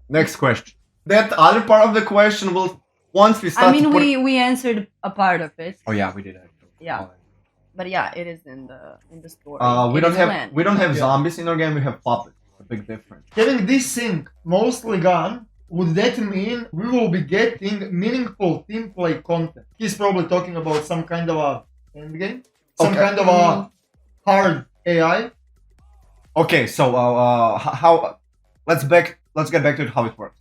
Next question. That other part of the question will once we start. I mean, to put we answered a part of it. Oh yeah, we did actually. Yeah. But yeah, it is in the story. We It don't is have planned. we don't have Yeah. zombies in our game. We have puppets. A big difference. Having this sync mostly gone, would that mean we will be getting meaningful team play content? He's probably talking about some kind of a endgame, some Okay. kind of a hard AI. Okay, so how? Let's get back to how it works.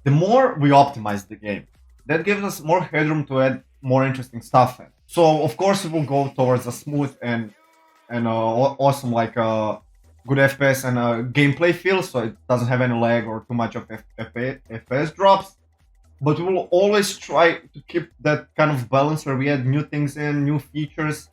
The more we optimize the game, that gives us more headroom to add more interesting stuff in. So of course we will go towards a smooth and awesome good FPS and gameplay feel, so it doesn't have any lag or too much of FPS drops. But we will always try to keep that kind of balance where we add new things in, new features.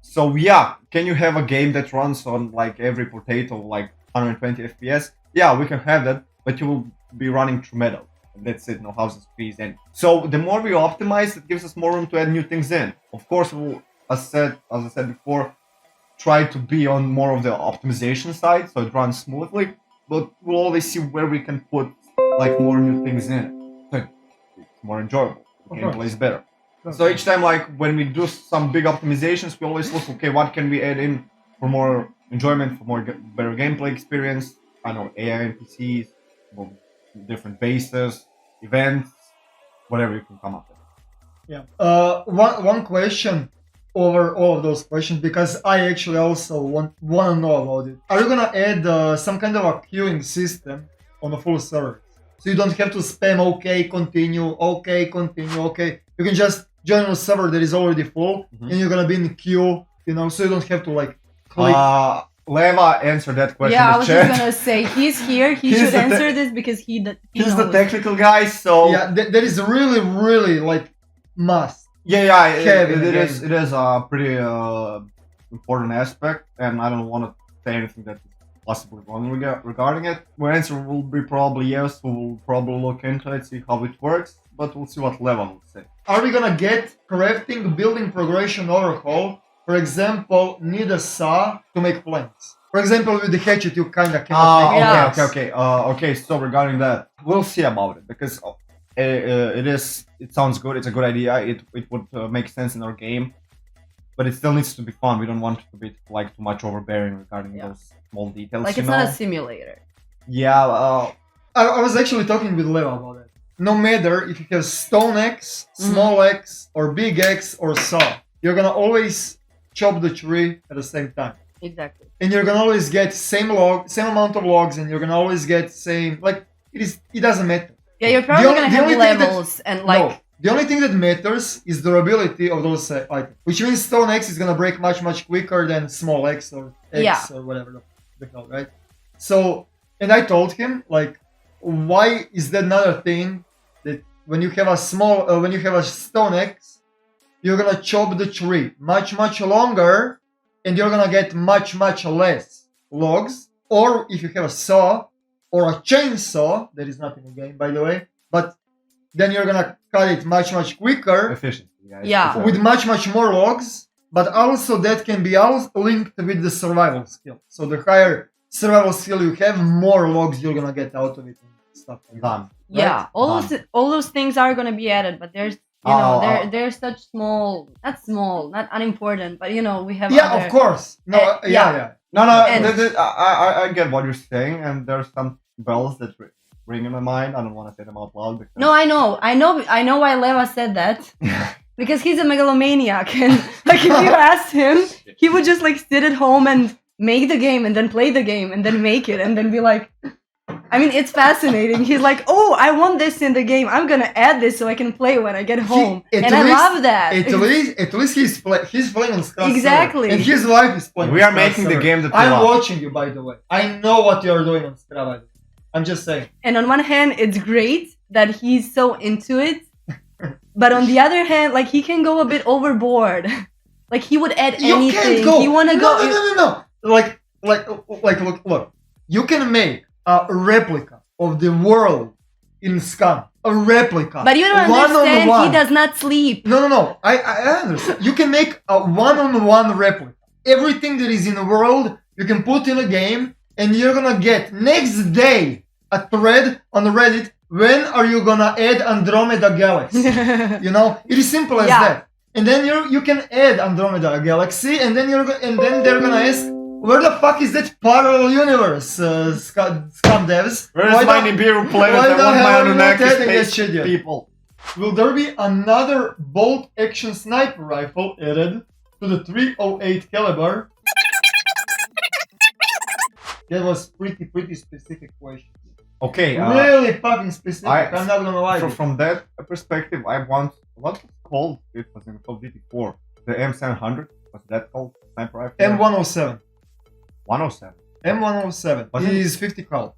So yeah, can you have a game that runs on like every potato, like 120 FPS? Yeah, we can have that, but you will be running through metal. That's it, no houses, trees, and so the more we optimize, it gives us more room to add new things in. Of course, we'll, as I said before, try to be on more of the optimization side, so it runs smoothly. But we'll always see where we can put like more new things in it. So it's more enjoyable. The Of gameplay course. is better. So each time, like when we do some big optimizations, we always look, okay, what can we add in for more enjoyment, for more better gameplay experience? I know AI NPCs, different bases, events, whatever you can come up with. Yeah. One question over all of those questions, because I actually also want to know about it. Are you gonna add some kind of a queuing system on the full server, so you don't have to spam OK, continue, OK, continue, OK? You can just join a server that is already full, Mhm. and you're gonna be in the queue, so you don't have to like click. Leva answered that question Yeah, I in was chat. just gonna say he's here. He He's should the answer this because he He's the knows. technical guy, so Yeah, that is really like must. yeah, Heavy in the it is a pretty important aspect, and I don't want to say anything that is possibly wrong regarding it. My answer will be probably yes. We'll probably look into it, see how it works, but we'll see what Leva will say. Are we gonna get crafting, building progression overhaul? For example, need a saw to make planks. For example, with the hatchet, you kinda cannot make Yeah. planks. Okay. So regarding that, we'll see about it because it sounds good. It's a good idea. It would make sense in our game, but it still needs to be fun. We don't want it to be like too much overbearing regarding Yeah. those small details. Like you it's know? not a simulator. Yeah. I was actually talking with Leo about it. No matter if you have stone axe, small axe, or big axe, or saw, you're gonna always chop the tree at the same time. Exactly. And you're gonna always get same amount of logs, and you're gonna always get same, like, it doesn't matter. Yeah, you're probably only- gonna the have only thing that- levels and like No, the only thing that matters is durability of those items. Which means stone axe is gonna break much quicker than small axe or axe or whatever the hell, right? So, and I told him, like, why is that another thing that when you have a stone axe, you're gonna chop the tree much longer, and you're gonna get much less logs or if you have a saw or a chainsaw, that is not in the game, by the way, but then you're gonna cut it much quicker Efficient. Yeah. with much more logs. But also that can be also linked with the survival skill. So the higher survival skill you have, more logs you're gonna get out of it and stuff like that. Done. Yeah, Right? all those things are gonna be added, but there's they're such not unimportant, but we have Yeah, other, of course. No, yeah. No, And- I get what you're saying, and there's some bells that ring in my mind. I don't want to say them out loud. Because... No, I know why Leva said that. Because he's a megalomaniac, and like if you asked him, he would just like sit at home and make the game, and then play the game, and then make it, and then be like, I mean, it's fascinating. He's like, oh, I want this in the game. I'm gonna add this so I can play when I get home, and I love that. At least he's playing on Scrum Exactly. server, and his wife is playing. We on are Scrum making the server. game that we I'm love. watching you, by the way. I know what you're doing on Scrum. I'm just saying. And on one hand, it's great that he's so into it, but on the other hand, like he can go a bit overboard. Like he would add You anything. can't go. He wanna go. No. Look. You can make a replica of the world in Scum. A replica. But you don't understand. He does not sleep. No. I understand. You can make a one-on-one replica. Everything that is in the world, you can put in a game, and you're gonna get next day a thread on Reddit. When are you gonna add Andromeda Galaxy? It is simple as that. And then you can add Andromeda Galaxy, and then they're gonna ask, where the fuck is that parallel universe, Scum devs? Where is my Nibiru planet? I want my Anunnaki space people. Will there be another bolt action sniper rifle added to the 308 caliber? That was pretty specific question. Okay. Really fucking specific. I'm not gonna lie. From that perspective, I want what was called it was in Call of Duty 4. The M700 was that called sniper rifle? M107. 107. M107 But is 50 cal.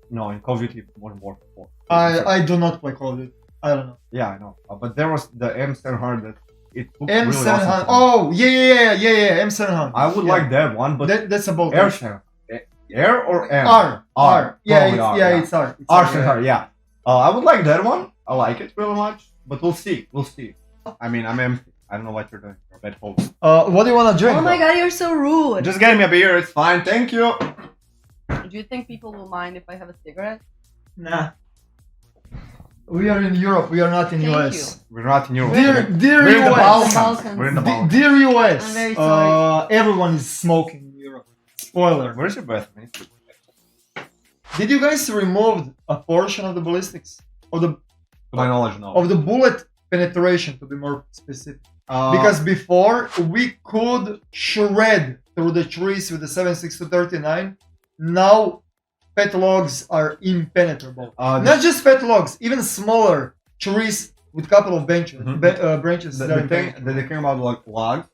No, in Call of Duty Modern Warfare 4. I do not play Call of Duty. I don't know. Yeah, I know. But there was the M700 that it looked M700. really awesome. Oh, yeah. M700. I would like that one, but that's a bolt. air shell. Air or M? R. Yeah, Probably it's R. It's R, yeah. I would like that one. I like it really much, but we'll see. I mean, I don't know what you're doing. You're bad host. What do you wanna drink? Oh my god, you're so rude. Just get me a beer. It's fine. Thank you. Do you think people will mind if I have a cigarette? Nah. We are in Europe. We are not in Thank US. We're not in Europe. Dear We're in the US. Balkans. We're in the Balkans. Dear US. I'm very sorry. Everyone is smoking in Europe. Spoiler. Where's your breath? Did you guys remove a portion of the ballistics? To my knowledge, no. Of the bullet penetration, to be more specific. Because before we could shred through the trees with the 7.6239. Now pet logs are impenetrable. Not just pet logs, even smaller trees with couple of branches. Branches. The thing about like logs.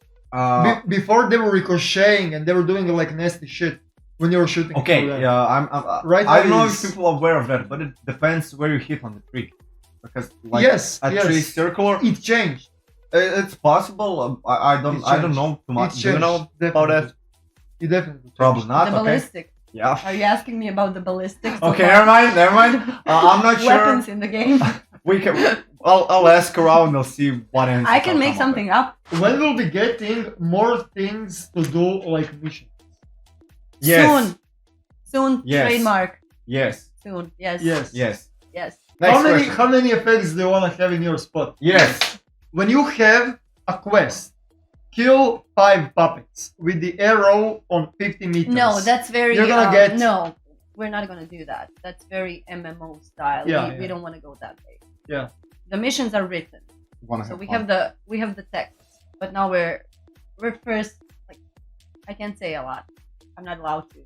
Before they were ricocheting and they were doing like nasty shit when you were shooting. Okay, through them. yeah, Right I don't now know is- if people are aware of that, but it depends where you hit on the tree. Because like Yes, a yes. tree circular, It changed. it's possible. I don't know too much. It Do you know changed, about that? It definitely changed. Probably not. The Okay. ballistic. Yeah. Are you asking me about the ballistics? Okay, never mind. I'm not sure. Weapons in the game. We can. I'll ask around. We'll see what answers. I can I'll make come up something up. When we'll be getting more things to do like missions? Yes. Soon. Yes. Trademark. with. Yes. Soon. Yes. Yes. Yes. Yes. Next question. How many effects do you want to have in your spot? Yes. When you have a quest, kill 5 puppets with the arrow on 50 meters. No, that's very. You're gonna get- No, we're not gonna do that. That's very MMO style. Yeah, We yeah. don't want to go that way. Yeah. The missions are written, Wanna so have we fun. have the text. But now we're first. Like, I can't say a lot. I'm not allowed to.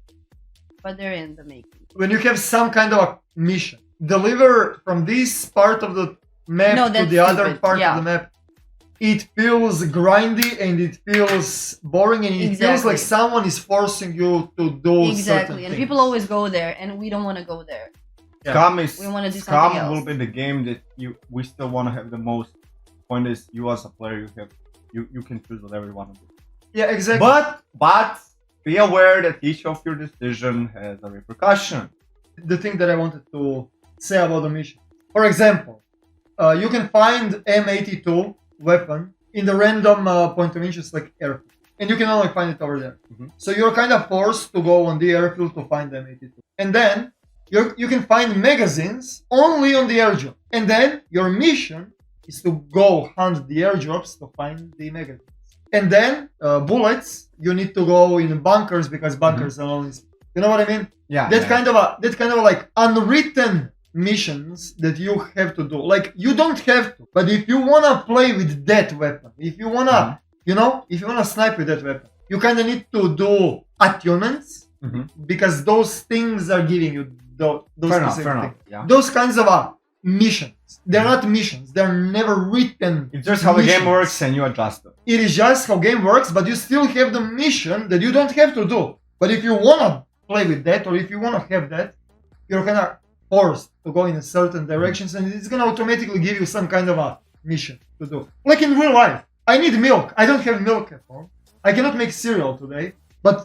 But they're in the making. When you have some kind of a mission, deliver from this part of the map No, to that's the other stupid, part yeah. of the map. It feels grindy and it feels boring and it feels Exactly. like someone is forcing you to do certain Exactly, and things. people always go there, and we don't want to go there. Scum is. We wanna do Scum something else. will be the game that we still want to have the most. Point is, you as a player, you can choose whatever you want to do. Yeah, exactly. But Be aware that each of your decision has a repercussion. The thing that I wanted to say about the mission. For example, you can find M82 weapon in the random point of interest like airfield, and you can only find it over there. Mhm. So you're kind of forced to go on the airfield to find the M82, and then you can find magazines only on the airdrop, and then your mission is to go hunt the airdrops to find the magazines. And then bullets, you need to go in bunkers because bunkers are only. You know what I mean? Yeah. That kind of like unwritten missions that you have to do. Like you don't have to, but if you wanna play with that weapon, if you wanna, if you wanna snipe with that weapon, you kind of need to do attunements because those things are giving you those specific fair enough. things. Yeah. Those kinds of missions. They're not missions. They're never written. It's just how the game missions. works and you adjust it. It is just how game works, but you still have the mission that you don't have to do. But if you wanna play with that, or if you wanna have that, you're kind of forced to go in a certain directions, and it's gonna automatically give you some kind of a mission to do. Like in real life, I need milk. I don't have milk at home. I cannot make cereal today, but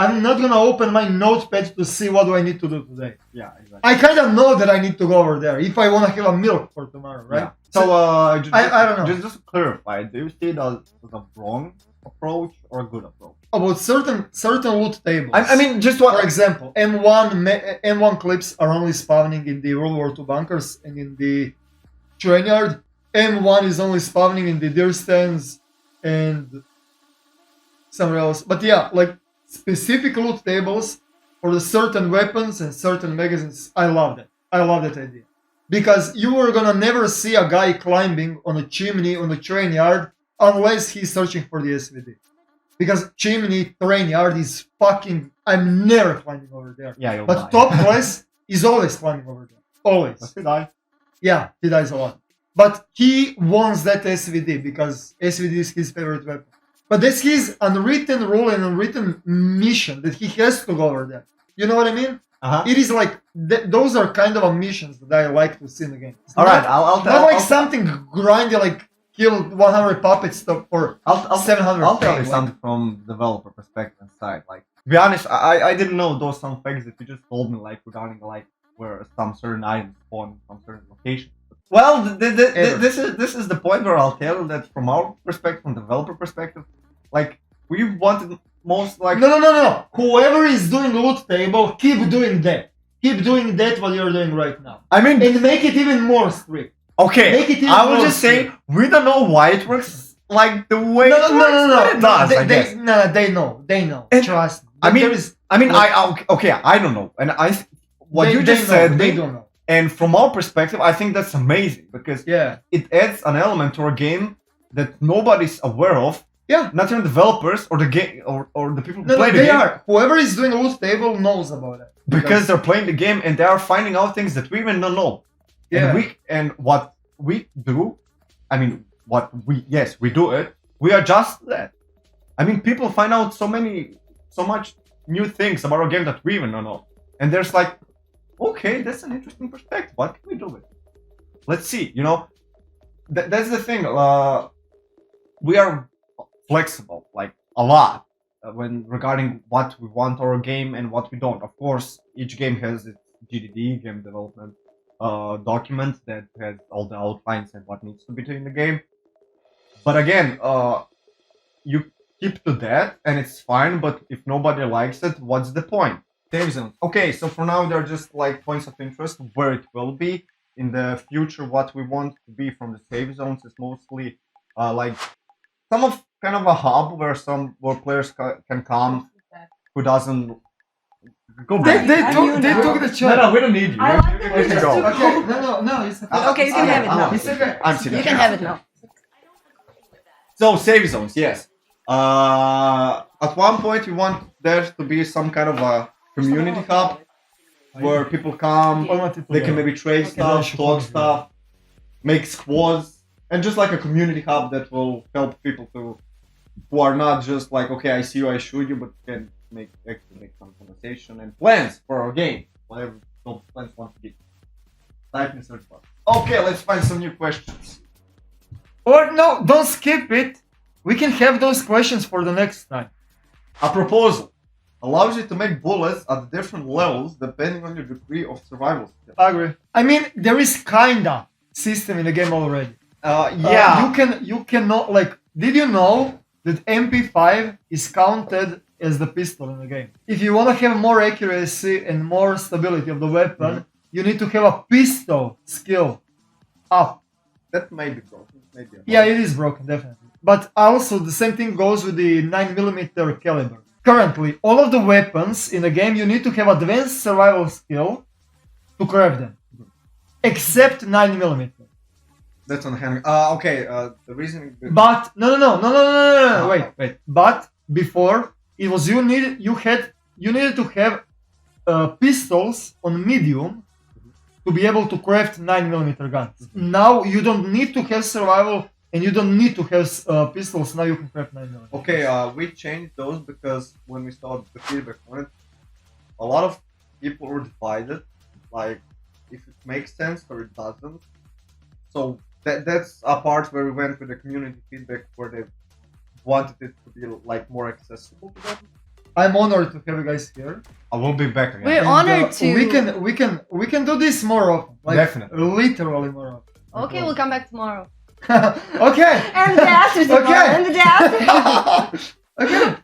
I'm not gonna open my notepad to see what do I need to do today. Yeah, exactly. I kind of know that I need to go over there if I wanna have a milk for tomorrow, right? Yeah. So, I don't know. Just to clarify, do you see it as a wrong approach or a good approach? About certain loot tables. I mean, just For what? example, M1 clips are only spawning in the World War II bunkers and in the train yard. M1 is only spawning in the deer stands and somewhere else. But yeah, like specific loot tables for the certain weapons and certain magazines, I love that. I love that idea. Because you are gonna never see a guy climbing on a chimney on the train yard unless he's searching for the SVD. Because chimney train yard is fucking. I'm never climbing over there. Yeah, you'll But die. top class is always climbing over there. Always. But you die. Yeah, he dies a lot. But he wants that SVD because SVD is his favorite weapon. But that's his unwritten rule and unwritten mission that he has to go over there. You know what I mean? Uh-huh. It is like those are kind of missions that I like to see in the game. It's All not, right, I'll not like something grindy like kill 100 puppets for I'll 700. I'll tell you like- something from developer perspective and side. Like, to be honest, I didn't know those some facts that you just told me, like regarding like where some certain items spawn from certain locations. Well, this is the point where I'll tell you that from our perspective, from developer perspective, like we wanted most like No. Whoever is doing loot table, keep doing that. Keep doing that what you're doing right now. I mean, And make it even more strict. okay, make it even I will more just say strict. we don't know why it works like the way it works, but it does, I guess. They know. And- Trust me. I mean, There is, I mean, like- I don't know, and what they- you just they know, said, they don't know. and from our perspective, I think that's amazing because Yeah. it adds an element to a game that nobody's aware of. Yeah. Not even developers or the game or the people who No, play the they game, are. Whoever is doing loot table knows about it. because they're playing the game and they are finding out things that we even don't know. Yeah. And what we do, I mean, we do it. We adjust that. I mean, people find out so much new things about our game that we even don't know. And there's like, okay, that's an interesting perspective. What can we do with it? Let's see. You know, that's the thing. We are flexible, like a lot, when regarding what we want our game and what we don't. Of course, each game has its GDD, game development document that has all the outlines and what needs to be done in the game. But again, you keep to that and it's fine. But if nobody likes it, what's the point? Save zones. Okay, so for now they're just like points of interest where it will be in the future. What we want to be from the save zones is mostly like some of kind of a hub where players can come who doesn't go back. They took the shot. No, we don't need you. I like that You we can just go. took- Okay, no, it's okay. Okay, you can have it now. It's okay. I'm sitting. You can have it now. So save zones, yes. At one point we want there to be some kind of a community hub where people come, they can maybe trade stuff, talk stuff, make squads, and just like a community hub that will help people who are not just like, okay, I see you, I shoot you, but can actually make some conversation and plans for our game, whatever those plans want to be. Type in search bar. Okay, let's find some new questions. Or no, don't skip it. We can have those questions for the next time. A proposal. allows you to make bullets at different levels depending on your degree of survival skill. I agree. I mean, there is kinda system in the game already. Yeah. You cannot like. Did you know that MP5 is counted as the pistol in the game? If you want to have more accuracy and more stability of the weapon, you need to have a pistol skill up. That may be broken. Maybe. Yeah, it is broken, definitely. But also the same thing goes with the 9mm caliber. Currently, all of the weapons in the game, you need to have advanced survival skill to craft them. Except 9mm. That's on hand. Okay. The reason. But no, wait. But before it was you needed to have pistols on medium to be able to craft 9mm guns. Now you don't need to have survival and you don't need to have pistols. Now you can craft 9mm. Okay. We changed those because when we saw the feedback on it, a lot of people were divided. Like, if it makes sense or it doesn't. So that's a part where we went with the community feedback where they wanted it to be like more accessible to them. I'm honored to have you guys here. I will be back again. We're honored to. We can do this more often. Like, Definitely. Literally more often. Okay, we'll come back tomorrow. Okay. And the day after tomorrow. Okay. And the day after. Okay.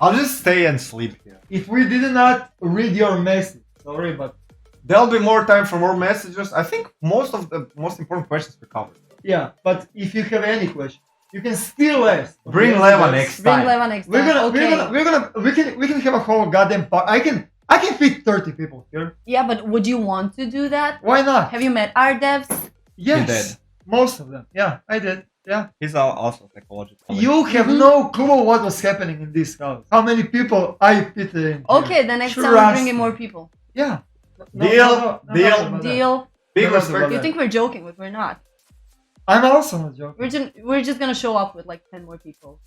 I'll just stay and sleep here. If we did not read your message, sorry, but There'll be more time for more messages. I think most of the most important questions we covered. yeah. But if you have any question, you can still ask. Bring Okay, Leva guys? next Bring time. Leva next We're time. gonna we can have a whole goddamn part. I can fit 30 people here. Yeah, but would you want to do that? Why not? Have you met our devs? Yes. You did. Most of them. Yeah, I did. Yeah. He's also psychological. You have no clue what was happening in this house. How many people I fit in. here. Okay, the next time we're bringing more people. Yeah. Deal, deal. matter about that. Deal. Big No, respect. no, You think we're joking, but we're not. I'm also not joking. We're just gonna show up with like 10 more people.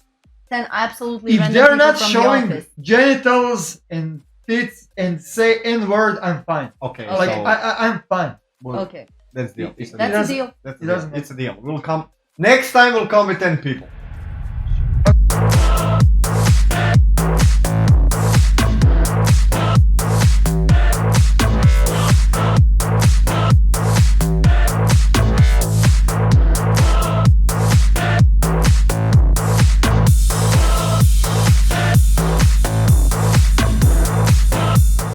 10 absolutely If random they're people not from showing the office. genitals and tits and say N-word, I'm fine. Okay, Okay. Like so I'm fine. well, Okay, that's deal. It's a that's deal. a deal. That's It a doesn't deal. It's a deal. We'll come next time. We'll come with 10 people.